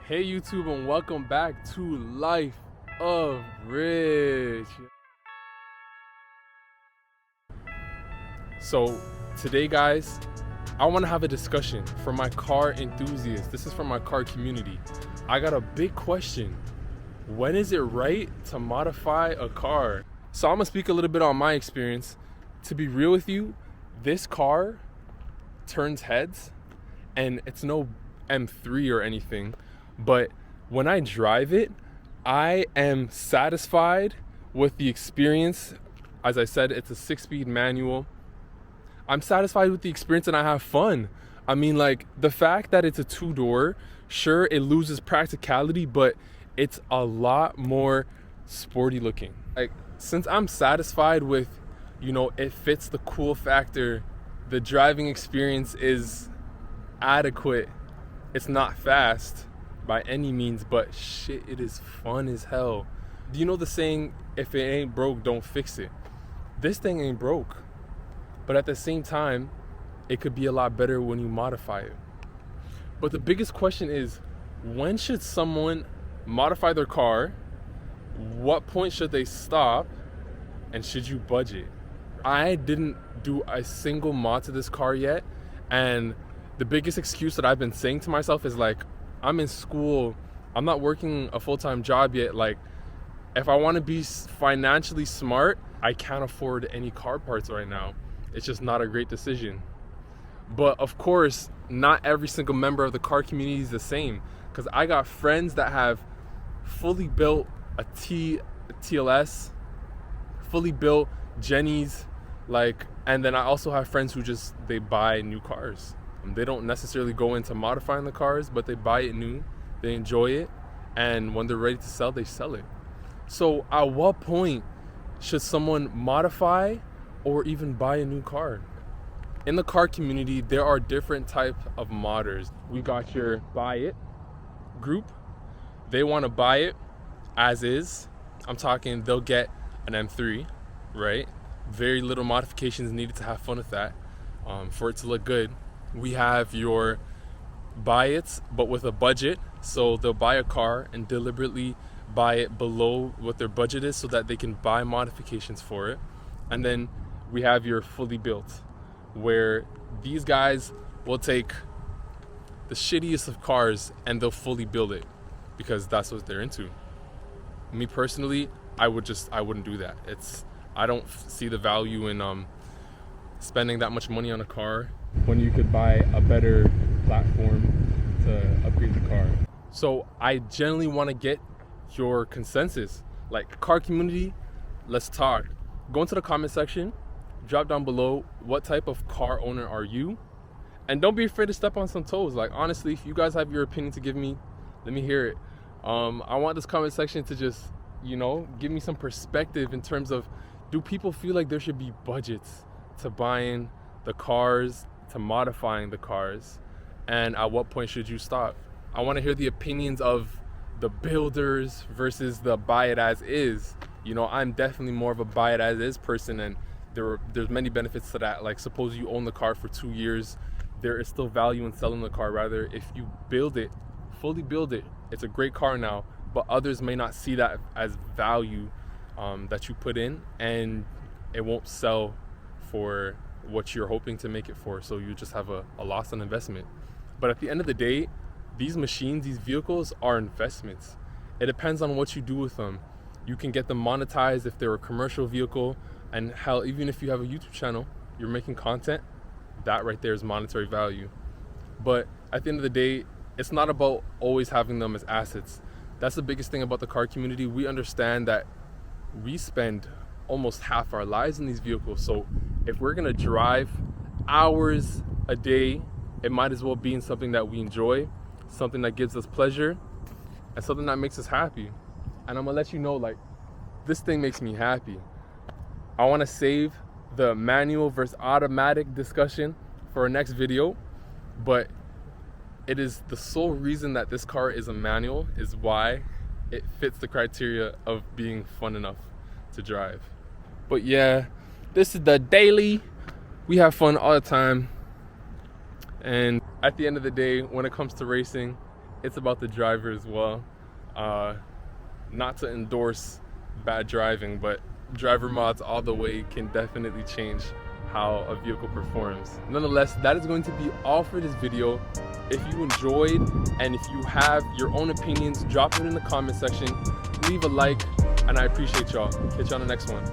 Hey YouTube, and welcome back to Life of Rich. So today guys, I want to have a discussion for my car enthusiasts. This is for my car community. I got a big question. When is it right to modify a car? So I'm gonna speak a little bit on my experience. To be real with you, this car turns heads, and it's no M3 or anything, but when I drive it, I am satisfied with the experience. As I said, it's a 6-speed manual. I'm satisfied with the experience and I have fun. I mean, like, the fact that it's a 2-door, sure, it loses practicality, but it's a lot more sporty looking. Like, since I'm satisfied with, it fits the cool factor, the driving experience is adequate. It's not fast by any means, but shit, it is fun as hell. Do you know the saying, if it ain't broke, don't fix it? This thing ain't broke, but at the same time, it could be a lot better when you modify it. But the biggest question is, when should someone modify their car? What point should they stop? And should you budget? I didn't do a single mod to this car yet, and the biggest excuse that I've been saying to myself is like, I'm in school, I'm not working a full-time job yet. Like, if I want to be financially smart, I can't afford any car parts right now. It's just not a great decision. But of course, not every single member of the car community is the same, because I got friends that have fully built a TLS, fully built Jennies, and then I also have friends who they buy new cars. They don't necessarily go into modifying the cars, but they buy it new, they enjoy it, and when they're ready to sell, they sell it. So at what point should someone modify or even buy a new car? In the car community, there are different types of modders. We got your buy it group. They want to buy it as is. I'm talking they'll get an M3, right? Very little modifications needed to have fun with that, for it to look good. We have your buy it, but with a budget. So they'll buy a car and deliberately buy it below what their budget is so that they can buy modifications for it. And then we have your fully built, where these guys will take the shittiest of cars and they'll fully build it because that's what they're into. Me personally, I wouldn't do that. I don't see the value in spending that much money on a car when you could buy a better platform to upgrade the car. So I generally want to get your consensus. Like, car community, let's talk. Go into the comment section, drop down below, what type of car owner are you? And don't be afraid to step on some toes. Like, honestly, if you guys have your opinion to give me, let me hear it. I want this comment section to just, give me some perspective in terms of, do people feel like there should be budgets to buying the cars, to modifying the cars, and at what point should you stop? I want to hear the opinions of the builders versus the buy it as is. I'm definitely more of a buy it as is person, and there's many benefits to that. Like, suppose you own the car for 2 years, there is still value in selling the car. Rather, if you build it, fully build it, it's a great car now, but others may not see that as value that you put in, and it won't sell for what you're hoping to make it for, so you just have a loss on investment. But at the end of the day, these machines, these vehicles are investments. It depends on what you do with them. You can get them monetized if they're a commercial vehicle, and hell, even if you have a YouTube channel, you're making content, that right there is monetary value. But at the end of the day, it's not about always having them as assets. That's the biggest thing about the car community. We understand that we spend almost half our lives in these vehicles, so if we're gonna drive hours a day, it might as well be in something that we enjoy, something that gives us pleasure, and something that makes us happy. And I'm gonna let you know, like, this thing makes me happy. I want to save the manual versus automatic discussion for our next video, but it is the sole reason that this car is a manual is why it fits the criteria of being fun enough to drive. But yeah, this is the daily. We have fun all the time, and at the end of the day, when it comes to racing, it's about the driver as well. Not to endorse bad driving, but driver mods all the way can definitely change how a vehicle performs. Nonetheless, that is going to be all for this video. If you enjoyed and if you have your own opinions, drop it in the comment section, leave a like, and I appreciate y'all. Catch you on the next one.